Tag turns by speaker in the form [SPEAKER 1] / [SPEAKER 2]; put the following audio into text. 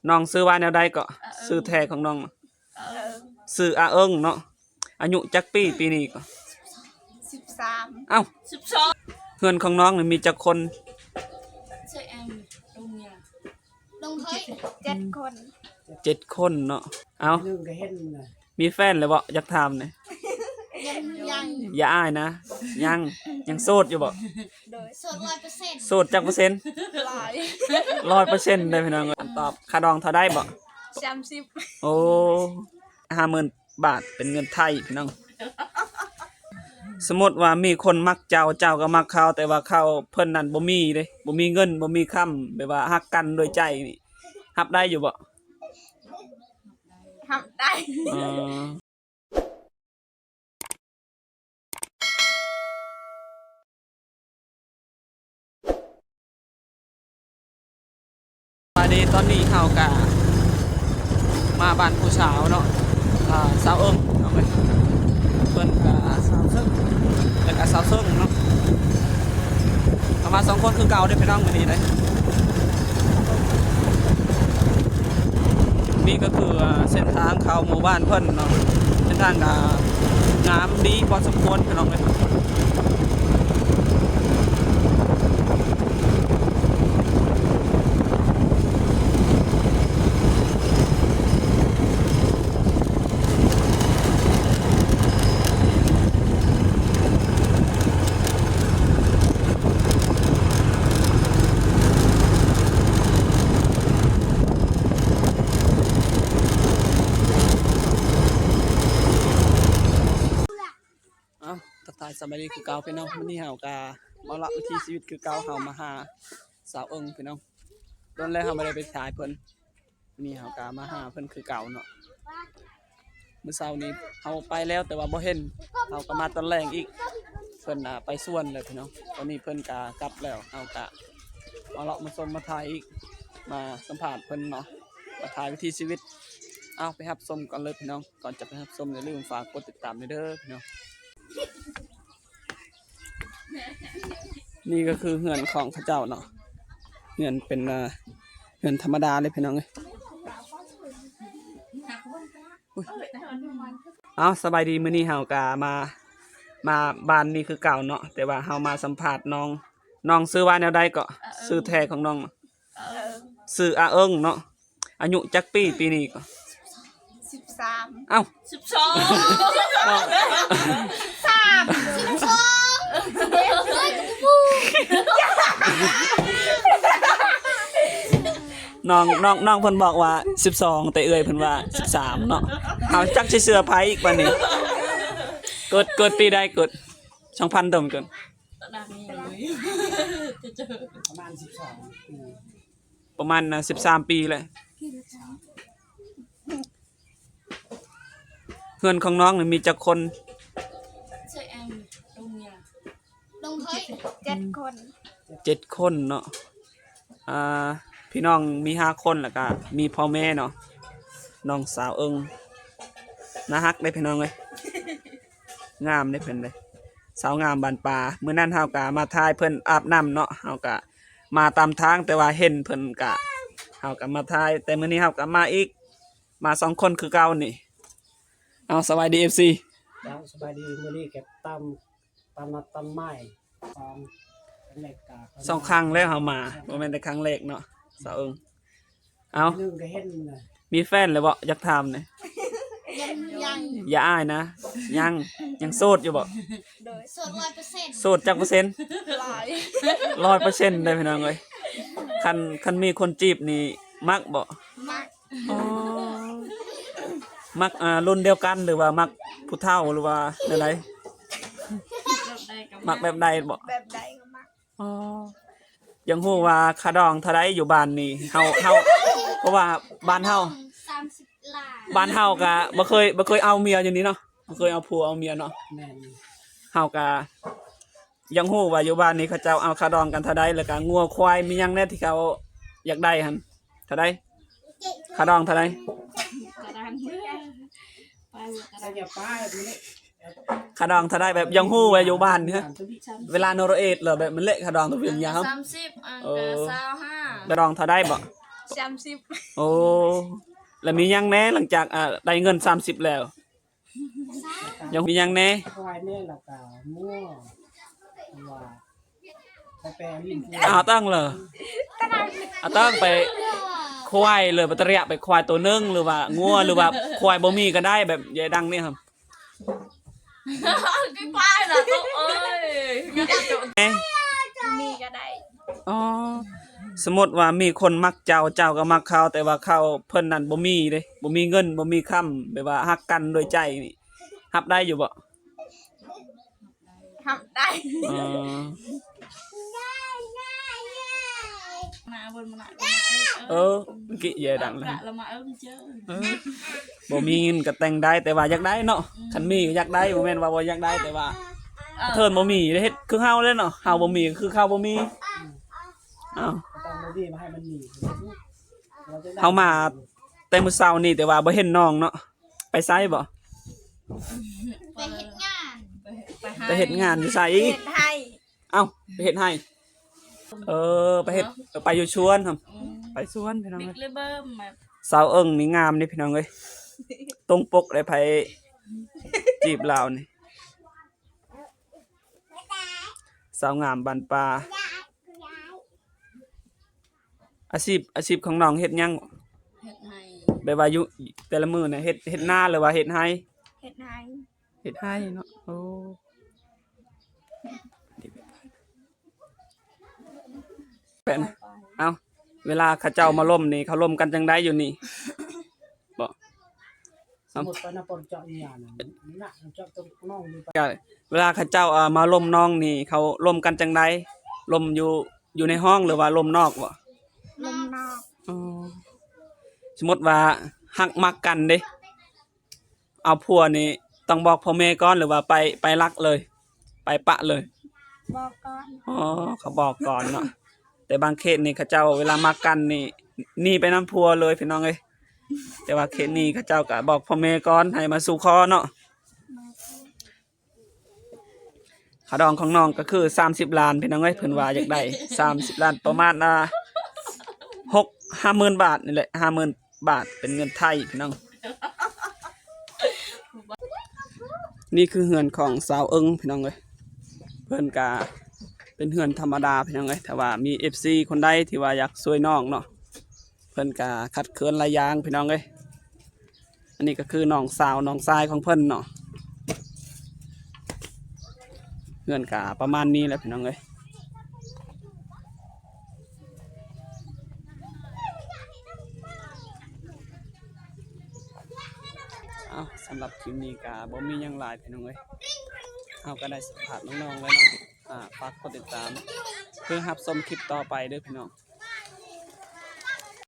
[SPEAKER 1] น้องซื้อว่าแนวใดก็ซื้อแท้ของน้องซื้ออาเอิงเนาะอายุจักปีนี้ก็
[SPEAKER 2] 13
[SPEAKER 1] เอ้าเพื่อนของน้องนี่มีจักคน
[SPEAKER 2] ลงเฮ้ย7 คน
[SPEAKER 1] 7 คนเนาะเอ้ามีแฟนเลยบ่อยากถามหน่อย
[SPEAKER 2] ยัง
[SPEAKER 1] อย่าอายนะยังโสดอยู่บ่
[SPEAKER 2] โดยโสด100%
[SPEAKER 1] โสดจักเปอร์เซ็นต์100%ได้พี่น้องตอบค่าดองเท่าได้บ่
[SPEAKER 2] 30
[SPEAKER 1] โอ้50,000 บาทเป็นเงินไทยพี่น้องสมมติว่ามีคนมักเจ้าก็มักเขาแต่ว่าเขาเพิ่นนั่นบ่มีเด้บ่มีเงินบ่มีคำแบบว่าฮักกันโดยใจนี่รับได้อยู่บ่
[SPEAKER 2] ทำได้
[SPEAKER 1] ตอนนี้เฮาก็มาบ้านผู้สาวเนาะสาวเอิ้งเอาไปเพิ่นก็สาวซึ่งแล้วก็สาวซึ่งเนาะประมาณ2 คนคือเก่าได้ไปน้องมื้อนี้ได้นี่ก็คือเส้นทางเข้าหมู่บ้านเพิ่นเนาะเส้นทางก็งามดีพอสมควรพี่น้องเอ้ยทักทายสบายดีคือเก่าพี่น้องมื้อนี้เฮาก็มาละวิถีชีวิตคือเก่าเฮามาหาสาวเอิ้งพี่น้องตอนแรกเฮาบ่ได้ไปถ่ายเพิ่นมื้อนี้เฮาก็มาหาเพิ่นคือเก่าเนาะมื้อเช้านี้เฮาไปแล้วแต่ว่าบ่เห็นเฮาก็มาตอนแรกอีกเพิ่นไปสวนเลยพี่น้องตอนนี้เพิ่นก็กลับแล้วเฮาก็มาเลาะมาชมมาถ่ายอีกมาสัมภาษณ์เพิ่นเนาะมาถ่ายวิถีชีวิตเอาไปรับชมกันเลยพี่น้องก่อนจะไปรับชมอย่าลืมฝากกดติดตามด้วยเด้อพี่น้องนี่ก็คือเหือนของพระเจ้าเนาะเหือนเป็นเหือนธรรมดาเลยพี่น้องเลยเอาสบายดีมื้อนี้เฮากะมาบ้านนี่คือเก่าเนาะแต่ว่าเฮามาสัมภาษณ์น้องซื้อว่าแนวใดก็ซื้อแท้ของน้องซื้ออาเอิงเนาะอายุจักปีนี้ก็
[SPEAKER 2] 13
[SPEAKER 1] เอ้าน้องเพิ่นบอกว่า12แต่เอ่ยเพิ่นว่า13เนาะเฮาจักสิเสื้อไผอีกบัดนี้เกิดปีใดเกิด2000ดมเกินประมาณ13 ปีเลยเพื่อนของน้องนี่มีจักคน
[SPEAKER 2] ลงเฮ้ย7 คน
[SPEAKER 1] 7 คนเนาะพี่น้องมี5 คนแล้วก็มีพ่อแม่เนาะน้องสาวเอิงน่าฮักได้พี่น้องเลยงามได้เพิ่นเลยสาวงามบานป่ามื้อนั้นเฮาก็มาถ่ายเพิ่นอาบน้ำเนาะเฮาก็มาตามทางแต่ว่าเห็นเพิ่นก็เฮาก็มาถ่ายแต่มื้อนี้เฮาก็มาอีกมา2 คนคือเก่านี่เอาสวัสดี FC
[SPEAKER 3] สบายดีมื้อนี้เก็บตำไม้ตามเหล็กกะ
[SPEAKER 1] 2 ครั้งแล้วเฮามาบ่แม่นแต่ครั้งแรกเนาะสาวเอิงเอา
[SPEAKER 3] นึงก็เห็น
[SPEAKER 1] มีแฟนเลยบ่อยากถามหน่อย
[SPEAKER 2] ยัง
[SPEAKER 1] อย่าอายนะยังโสดอยู่บ่
[SPEAKER 2] โดยโสด100%
[SPEAKER 1] โสดจักเปอร์เซ็นต์100%ได้พี่น้องเอ้ยคันมีคนจีบนี่มักบ่
[SPEAKER 2] มัก
[SPEAKER 1] อ๋อมักรุ่นเดียวกันหรือว่ามักผู้เฒ่าหรือว่าแนวใดมักแบบใดบ่
[SPEAKER 2] แบบใดก็มัก
[SPEAKER 1] อ๋อยังฮู้ว่าค่าดองเท่าใดอยู่บ้านนี่เฮาเพราะว่าบ้านเฮา
[SPEAKER 2] 30 ล้าน
[SPEAKER 1] บ้านเฮาก็บ่เคยเอาเมียอย่างนี้เนาะบ่เคยเอาผัวเอาเมียเนาะ
[SPEAKER 3] แม่น
[SPEAKER 1] เฮาก็ยังฮู้ว่าอยู่บ้านนี้เขาเจ้าเอาค่าดองกันเท่าใดแล้วก็งัวควายมีหยังแน่ที่เขาอยากได้หั่นเท่าใดค่าดองเท่าใดค่าดองเท่าใดแบบยังฮู้ว่าอยู่บ้านนี่ฮะเวลาโนโรเอทเหรอแบบมันเละค่าดองตัวเป็นยาว
[SPEAKER 2] 3025
[SPEAKER 1] ค่าดองเท่าใดบ่
[SPEAKER 2] 30
[SPEAKER 1] โอ้แล้วมียังแน่หลังจากได้เงิน30แล้วยังมียังแน่
[SPEAKER 3] ควายเนี่ยแล้วก็มั่วว่าไปแปลลิ้น
[SPEAKER 1] ตั้งเลยตั้งไปควายเลยปัตระยะไปควายตัวนึงหรือว่างัวหรือว่าควายบ่มีก็ได้แบบยายดังนี่ครับ
[SPEAKER 2] cái quai là tốt ơi mi cái đây
[SPEAKER 1] อ๋อสมมติว่ามีคนมักเจ้าเจ้าก็มักเขาแต่ว่าเขาเพิ่นนั่นบ่มีเด้บ่มีเงินบ่มีค้ำแบบว่าฮักกันโดยใจนี่รับได้อยู่บ่
[SPEAKER 2] học đây
[SPEAKER 1] อ๋อ
[SPEAKER 2] mà buồn mà lại
[SPEAKER 1] เออเมื่อกี้ยายดังเลย
[SPEAKER 2] là mà ơn chứ
[SPEAKER 1] บ่มีเงินก็แต่งได้แต่ว่าอยากได้เนาะคันมีก็อยากได้บ่แม่นว่าบ่อยากได้แต่ว่าเทินบ่มีเฮ็ดคือเฮาเลยเนาะเฮาบ่มีก็คือเขาบ่มีอ้าว
[SPEAKER 3] ต้องมาดีมาให้มันหนีจะได้
[SPEAKER 1] เฮามาแต่มื้อเช้านี่แต่ว่าบ่เห็นน้องเนาะไปไสบ่
[SPEAKER 2] về hết ngàn
[SPEAKER 1] ไปเฮ็ดงานอยู่ไส
[SPEAKER 2] hết hay
[SPEAKER 1] เอ้าไปเฮ็ดให้ไปเฮ็ดไปอยู่ชวนครับไปสวนพี่น้อง
[SPEAKER 2] biết
[SPEAKER 1] เอ้ย
[SPEAKER 2] lấy bơm mà
[SPEAKER 1] สาวเอิ้งนี่งามนี่พี่น้องเอ้ยตรงปกได้ไผจีบลาวนี่สาวงามบ้านป่าอาชีพของน้องเฮ็ดหยัง
[SPEAKER 2] hết hay
[SPEAKER 1] แบบว่าอยู่แต่ละมื้อน่ะเฮ็ดนาหรือว่าเฮ็ดไร่
[SPEAKER 2] hết hay
[SPEAKER 1] เฮ็ดไร่เนาะโอ้เป็นเอ้าเวลาเขาเจ้ามาล่มนี่เขาล่มกันจังได๋อยู่นี่บ่
[SPEAKER 3] สมมุติว่าน้าปนเจาะอีหยังน่ะเจาะตรงน่องอยู่ไป
[SPEAKER 1] ก็เวลาเขาเจ้ามาล่มน้องนี่เขาล่มกันจังไดล่มอยู่ในห้องหรือว่าล่มนอกบ่
[SPEAKER 2] lông nọ
[SPEAKER 1] อ๋อสมมุติว่าฮักมักกันเด้เอาผัวนี่ต้องบอกพ่อแม่ก่อนหรือว่าไปรักเลย ไปปะเลย
[SPEAKER 2] bo con
[SPEAKER 1] อ๋อเขาบอกก่อนเนาะแต่บางเคสนี่เขาเจ้าเวลามักกันนี่หนีไปนำผัวเลยพี่น้องเอ้ยแต่ว่าเคสนี้เขาเจ้าก็บอกพ่อแม่ก่อนให้มาสู่ขอเนาะค่าดองของน้องก็คือ30 ล้านพี่น้องเอ้ยเพิ่นว่าอยากได้30 ล้านประมาณ50,000 บาทนี่แหละ50,000 บาทเป็นเงินไทยพี่น้องนี่คือเฮือนของสาวเอิงพี่น้องเอ้ยเพิ่นก็เป็นเฮือนธรรมดาพี่น้องเอ้ยแต่ว่ามี FC คนใดที่ว่าอยากช่วยน้องเนาะเพิ่นก็คัดเคินหลายอย่างพี่น้องเอ้ยอันนี้ก็คือน้องสาวน้องชายของเพิ่นเนาะเฮือนก็ประมาณนี้แหละพี่น้องเอ้ยสำหรับคลิปนี้ก็บ่มีหยังหลายพี่น้องเอ้ยเฮาก็ได้สัมภาษณ์น้องๆไว้เนาะฝากกดติดตามเพื่อรับชมคลิปต่อไปเด้อพี่น้อง